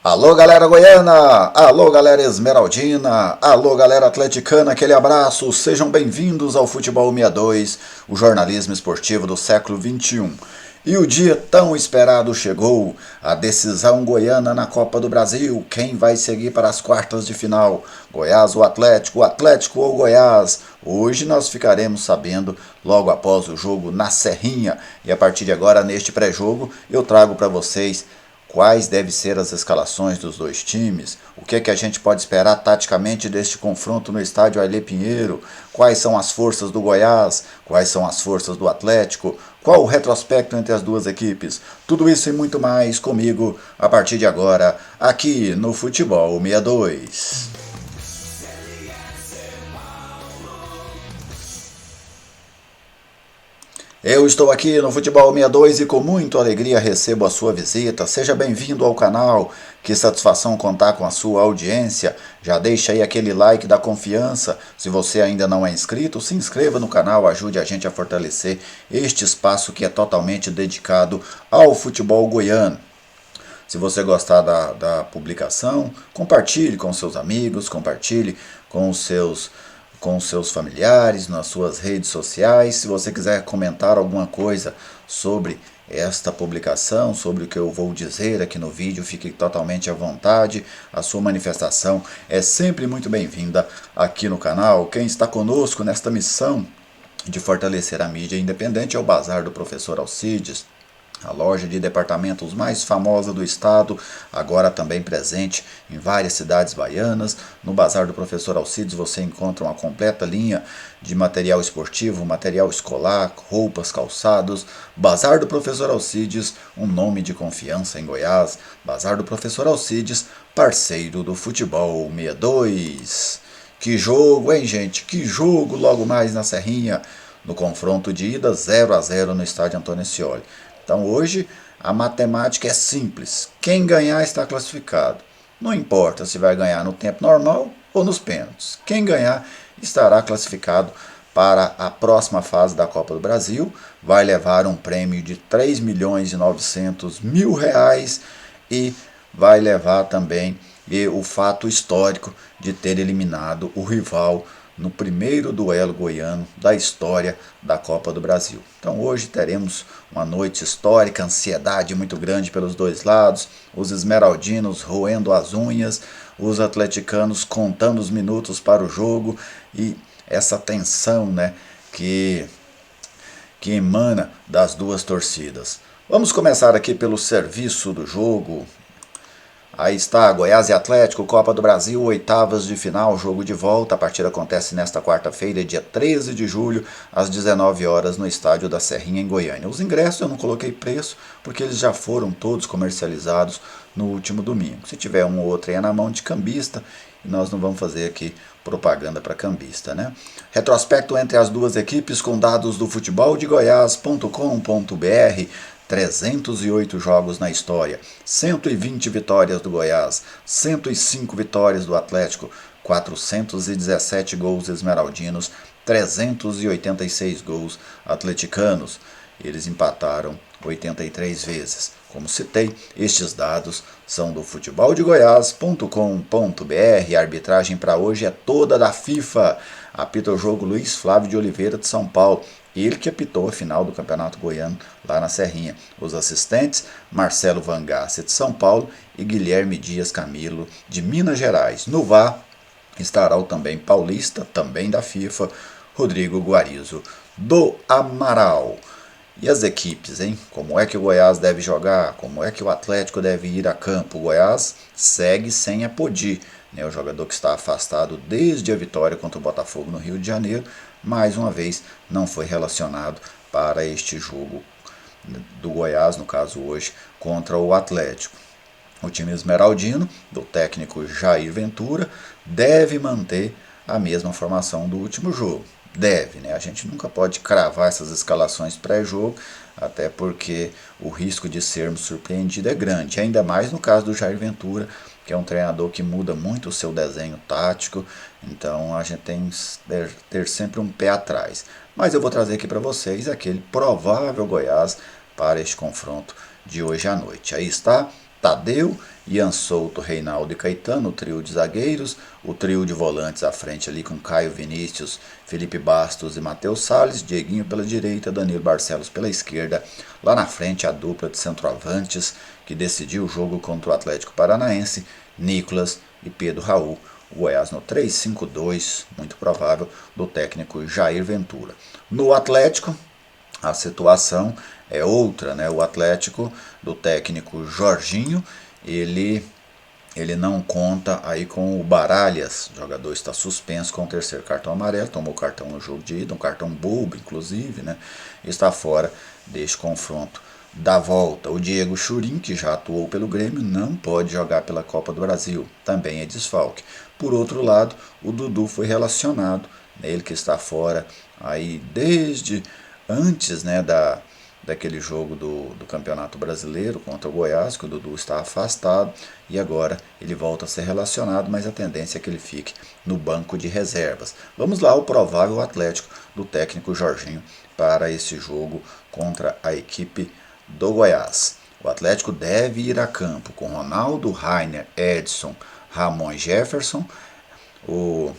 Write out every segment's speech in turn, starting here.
Alô galera goiana, alô galera esmeraldina, alô galera atleticana, aquele abraço, sejam bem-vindos ao Futebol 62, o jornalismo esportivo do século XXI. E o dia tão esperado chegou, a decisão goiana na Copa do Brasil, quem vai seguir para as quartas de final, Goiás ou Atlético, o Atlético ou Goiás. Hoje nós ficaremos sabendo logo após o jogo na Serrinha, e a partir de agora neste pré-jogo eu trago para vocês quais devem ser as escalações dos dois times, o que a gente pode esperar taticamente deste confronto no estádio Ailê Pinheiro, quais são as forças do Goiás, quais são as forças do Atlético, qual o retrospecto entre as duas equipes. Tudo isso e muito mais comigo a partir de agora, aqui no Futebol 62. Eu estou aqui no Futebol 62 e com muita alegria recebo a sua visita. Seja bem-vindo ao canal. Que satisfação contar com a sua audiência. Já deixa aí aquele like da confiança. Se você ainda não é inscrito, se inscreva no canal, ajude a gente a fortalecer este espaço que é totalmente dedicado ao futebol goiano. Se você gostar da publicação, compartilhe com seus amigos, compartilhe com os seus familiares, nas suas redes sociais. Se você quiser comentar alguma coisa sobre esta publicação, sobre o que eu vou dizer aqui no vídeo, fique totalmente à vontade. A sua manifestação é sempre muito bem-vinda aqui no canal. Quem está conosco nesta missão de fortalecer a mídia independente é o Bazar do Professor Alcides, a loja de departamentos mais famosa do estado, agora também presente em várias cidades baianas. No Bazar do Professor Alcides você encontra uma completa linha de material esportivo, material escolar, roupas, calçados. Bazar do Professor Alcides, um nome de confiança em Goiás. Bazar do Professor Alcides, parceiro do Futebol 62. Que jogo, hein, gente? Que jogo logo mais na Serrinha, no confronto de ida 0-0 no estádio Antônio Scioli. Então hoje a matemática é simples. Quem ganhar está classificado. Não importa se vai ganhar no tempo normal ou nos pênaltis. Quem ganhar estará classificado para a próxima fase da Copa do Brasil. Vai levar um prêmio de R$3.900.000 e vai levar também o fato histórico de ter eliminado o rival no primeiro duelo goiano da história da Copa do Brasil. Então hoje teremos uma noite histórica, ansiedade muito grande pelos dois lados, os esmeraldinos roendo as unhas, os atleticanos contando os minutos para o jogo e essa tensão, né, que emana das duas torcidas. Vamos começar aqui pelo serviço do jogo. Aí está, Goiás e Atlético, Copa do Brasil, oitavas de final, jogo de volta. A partida acontece nesta quarta-feira, dia 13 de julho, às 19 horas, no estádio da Serrinha, em Goiânia. Os ingressos eu não coloquei preço, porque eles já foram todos comercializados no último domingo. Se tiver um ou outro aí é na mão de cambista, e nós não vamos fazer aqui propaganda para cambista, né? Retrospecto entre as duas equipes com dados do futeboldegoias.com.br. 308 jogos na história, 120 vitórias do Goiás, 105 vitórias do Atlético, 417 gols esmeraldinos, 386 gols atleticanos. Eles empataram 83 vezes. Como citei, estes dados são do futeboldegoias.com.br. A arbitragem para hoje é toda da FIFA. Apita o jogo Luiz Flávio de Oliveira de São Paulo. Ele que apitou a final do Campeonato Goiano lá na Serrinha. Os assistentes, Marcelo Vangassi de São Paulo e Guilherme Dias Camilo de Minas Gerais. No VAR estará o também paulista, também da FIFA, Rodrigo Guarizo do Amaral. E as equipes, hein? Como é que o Goiás deve jogar? Como é que o Atlético deve ir a campo? O Goiás segue sem Apodi, né? O jogador que está afastado desde a vitória contra o Botafogo no Rio de Janeiro, mais uma vez não foi relacionado para este jogo do Goiás, no caso hoje, contra o Atlético. O time esmeraldino, do técnico Jair Ventura, deve manter a mesma formação do último jogo. Deve, né? A gente nunca pode cravar essas escalações pré-jogo, até porque o risco de sermos surpreendidos é grande, ainda mais no caso do Jair Ventura, que é um treinador que muda muito o seu desenho tático, então a gente tem que ter sempre um pé atrás. Mas eu vou trazer aqui para vocês aquele provável Goiás para este confronto de hoje à noite. Aí está Tadeu Ian Souto, Reinaldo e Caetano, o trio de zagueiros, o trio de volantes à frente ali com Caio Vinícius, Felipe Bastos e Matheus Salles, Dieguinho pela direita, Danilo Barcelos pela esquerda, lá na frente a dupla de centroavantes que decidiu o jogo contra o Atlético Paranaense, Nicolas e Pedro Raul. O Goiás no 3-5-2, muito provável, do técnico Jair Ventura. No Atlético, a situação é outra, né? O Atlético do técnico Jorginho, ele não conta aí com o Baralhas, o jogador está suspenso com o terceiro cartão amarelo, tomou cartão no jogo de ida, um cartão bobo inclusive, né? Está fora deste confronto da volta. O Diego Churin, que já atuou pelo Grêmio, não pode jogar pela Copa do Brasil, também é desfalque. Por outro lado, o Dudu foi relacionado, ele que está fora aí desde antes, né, daquele jogo do Campeonato Brasileiro contra o Goiás, que o Dudu está afastado e agora ele volta a ser relacionado, mas a tendência é que ele fique no banco de reservas. Vamos lá ao provável Atlético do técnico Jorginho para esse jogo contra a equipe do Goiás. O Atlético deve ir a campo com Ronaldo, Rainer, Edson, Ramon e Jefferson. O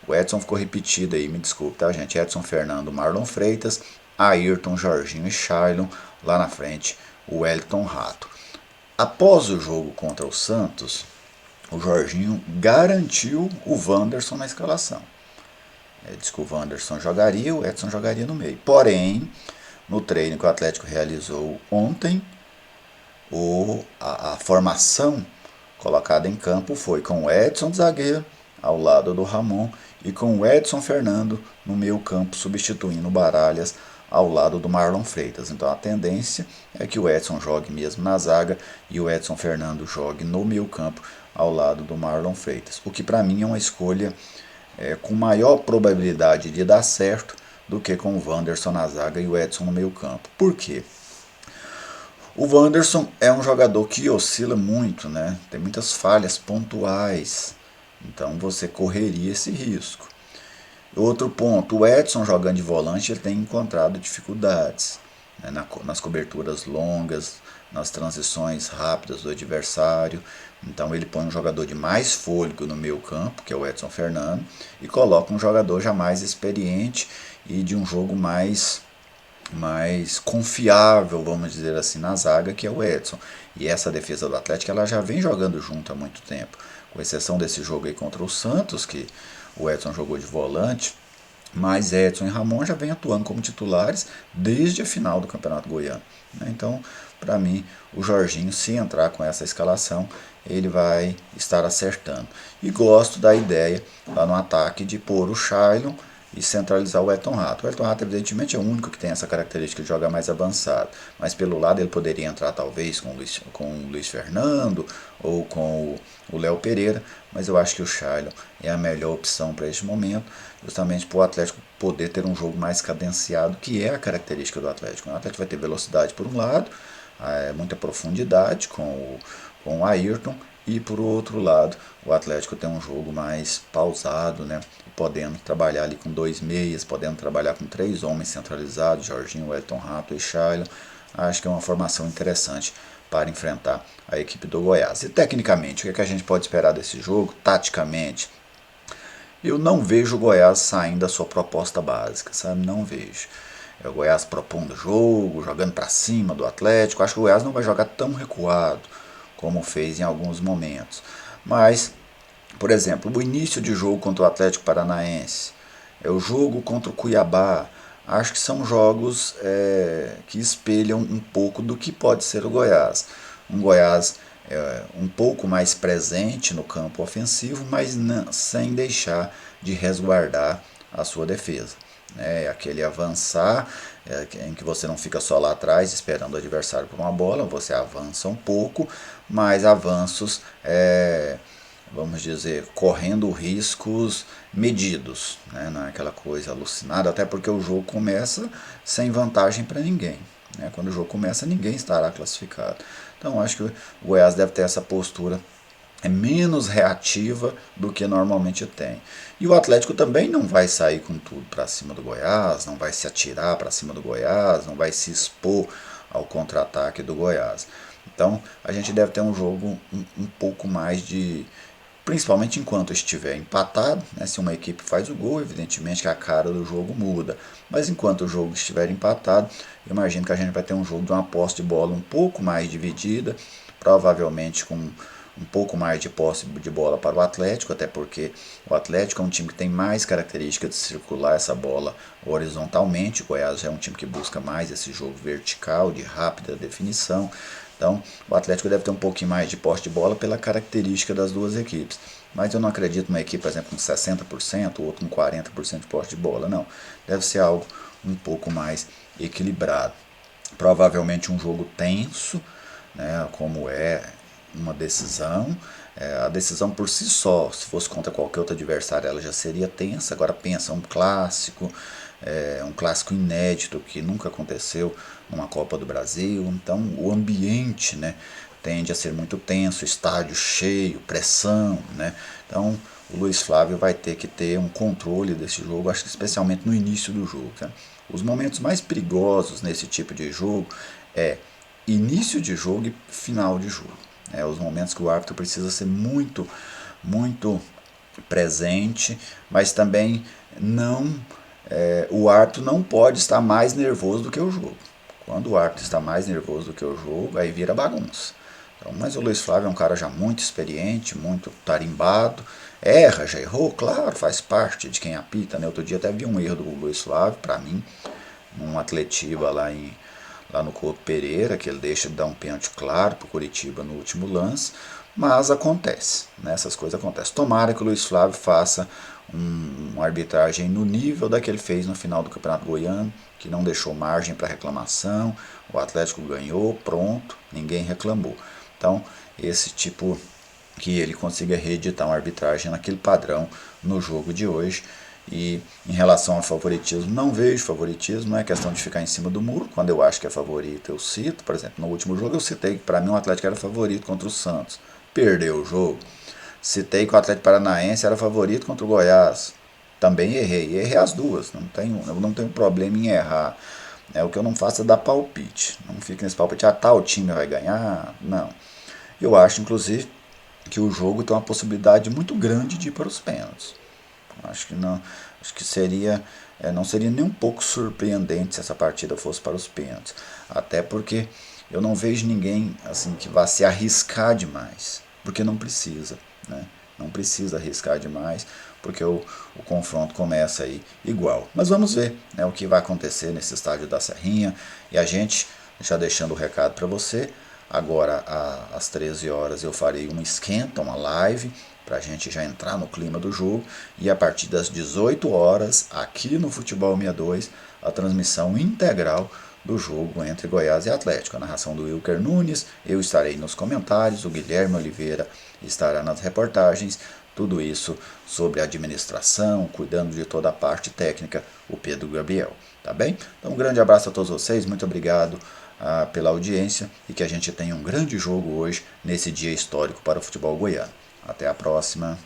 Edson ficou repetido aí, me desculpe, tá, gente? Edson Fernando, Marlon Freitas, Ayrton, Jorginho e Shailon. Lá na frente, o Wellington Rato. Após o jogo contra o Santos, o Jorginho garantiu o Wanderson na escalação. Ele disse que o Wanderson jogaria, o Edson jogaria no meio. Porém, no treino que o Atlético realizou ontem, a formação colocada em campo foi com o Edson de zagueiro ao lado do Ramon e com o Edson Fernando no meio campo substituindo o Baralhas ao lado do Marlon Freitas. Então a tendência é que o Edson jogue mesmo na zaga e o Edson Fernando jogue no meio campo ao lado do Marlon Freitas. O que para mim é uma escolha com maior probabilidade de dar certo do que com o Wanderson na zaga e o Edson no meio campo. Por quê? O Wanderson é um jogador que oscila muito, né? Tem muitas falhas pontuais, então você correria esse risco. Outro ponto, o Edson jogando de volante ele tem encontrado dificuldades, né? Nas coberturas longas, nas transições rápidas do adversário. Então ele põe um jogador de mais fôlego no meio campo, que é o Edson Fernando, e coloca um jogador já mais experiente e de um jogo mais confiável, vamos dizer assim, na zaga, que é o Edson. E essa defesa do Atlético ela já vem jogando junto há muito tempo, com exceção desse jogo aí contra o Santos, que o Edson jogou de volante, mas Edson e Ramon já vêm atuando como titulares desde a final do Campeonato Goiano. Então, para mim, o Jorginho, se entrar com essa escalação, ele vai estar acertando. E gosto da ideia lá no ataque de pôr o Shailon e centralizar o Wellington Rato. O Wellington Rato, evidentemente, é o único que tem essa característica de jogar mais avançado. Mas pelo lado ele poderia entrar talvez com o Luiz Fernando ou com o Léo Pereira. Mas eu acho que o Shailon é a melhor opção para este momento, justamente para o Atlético poder ter um jogo mais cadenciado, que é a característica do Atlético. O Atlético vai ter velocidade por um lado, muita profundidade com o Ayrton, e por outro lado, o Atlético tem um jogo mais pausado, né? Podendo trabalhar ali com 2 meias, podendo trabalhar com 3 homens centralizados, Jorginho, Wellington Rato e Shailon. Acho que é uma formação interessante para enfrentar a equipe do Goiás. E tecnicamente, o que a gente pode esperar desse jogo? Taticamente, eu não vejo o Goiás saindo da sua proposta básica, sabe? Não vejo. É o Goiás propondo o jogo, jogando para cima do Atlético. Acho que o Goiás não vai jogar tão recuado como fez em alguns momentos. Mas, por exemplo, o início de jogo contra o Atlético Paranaense, o jogo contra o Cuiabá, acho que são jogos que espelham um pouco do que pode ser o Goiás. Um Goiás um pouco mais presente no campo ofensivo, mas sem deixar de resguardar a sua defesa. Aquele avançar em que você não fica só lá atrás esperando o adversário por uma bola, você avança um pouco, mas avanços, vamos dizer, correndo riscos medidos, né? Não é aquela coisa alucinada, até porque o jogo começa sem vantagem para ninguém. Quando o jogo começa, ninguém estará classificado. Então acho que o Goiás deve ter essa postura menos reativa do que normalmente tem. E o Atlético também não vai sair com tudo para cima do Goiás, não vai se atirar para cima do Goiás, não vai se expor ao contra-ataque do Goiás. Então a gente deve ter um jogo um pouco mais de... Principalmente enquanto estiver empatado, né? Se uma equipe faz o gol, evidentemente que a cara do jogo muda. Mas enquanto o jogo estiver empatado, eu imagino que a gente vai ter um jogo de uma posse de bola um pouco mais dividida, provavelmente com um pouco mais de posse de bola para o Atlético, até porque o Atlético é um time que tem mais característica de circular essa bola horizontalmente. O Goiás já é um time que busca mais esse jogo vertical, de rápida definição. Então, o Atlético deve ter um pouquinho mais de posse de bola pela característica das duas equipes. Mas eu não acredito numa equipe, por exemplo, com 60%, ou outro com 40% de posse de bola, não. Deve ser algo um pouco mais equilibrado. Provavelmente um jogo tenso, né, como é uma decisão. A decisão por si só, se fosse contra qualquer outro adversário, ela já seria tensa. Agora pensa, um clássico inédito que nunca aconteceu numa Copa do Brasil. Então o ambiente, né, tende a ser muito tenso, estádio cheio, pressão, né? Então o Luiz Flávio vai ter que ter um controle desse jogo, acho que especialmente no início do jogo. Tá? Os momentos mais perigosos nesse tipo de jogo é início de jogo e final de jogo. Os momentos que o árbitro precisa ser muito, muito presente, mas também não o árbitro não pode estar mais nervoso do que o jogo. Quando o árbitro está mais nervoso do que o jogo, aí vira bagunça. Então, mas o Luiz Flávio é um cara já muito experiente, muito tarimbado. Erra, já errou, claro, faz parte de quem apita. Né? Outro dia até vi um erro do Luiz Flávio, para mim, num Atletiba lá no Couto Pereira, que ele deixa de dar um pênalti claro para o Curitiba no último lance, mas acontece, né? Essas coisas acontecem. Tomara que o Luiz Flávio faça uma arbitragem no nível da que ele fez no final do Campeonato Goiano, que não deixou margem para reclamação, o Atlético ganhou, pronto, ninguém reclamou. Então, esse tipo que ele consiga reeditar uma arbitragem naquele padrão no jogo de hoje. E em relação ao favoritismo, não vejo favoritismo, não é questão de ficar em cima do muro. Quando eu acho que é favorito, eu cito. Por exemplo, no último jogo eu citei que para mim o Atlético era favorito contra o Santos. Perdeu o jogo. Citei que o Atlético Paranaense era favorito contra o Goiás. Também errei. Errei as duas. Eu não tenho problema em errar. O que eu não faço é dar palpite. Não fica nesse palpite, tal time vai ganhar. Não. Eu acho, inclusive, que o jogo tem uma possibilidade muito grande de ir para os pênaltis. Acho que não, acho que não seria nem um pouco surpreendente se essa partida fosse para os pênaltis. Até porque eu não vejo ninguém assim que vá se arriscar demais, porque não precisa, né? Não precisa arriscar demais, porque o confronto começa aí igual. Mas vamos ver, né, o que vai acontecer nesse estádio da Serrinha. E a gente, já deixando o recado para você, agora às 13 horas eu farei uma esquenta, uma live, para a gente já entrar no clima do jogo. E a partir das 18 horas, aqui no Futebol 62, a transmissão integral do jogo entre Goiás e Atlético. A narração do Wilker Nunes, eu estarei nos comentários, o Guilherme Oliveira estará nas reportagens. Tudo isso sobre administração, cuidando de toda a parte técnica, o Pedro Gabriel. Tá bem? Então um grande abraço a todos vocês, muito obrigado pela audiência e que a gente tenha um grande jogo hoje, nesse dia histórico para o futebol goiano. Até a próxima.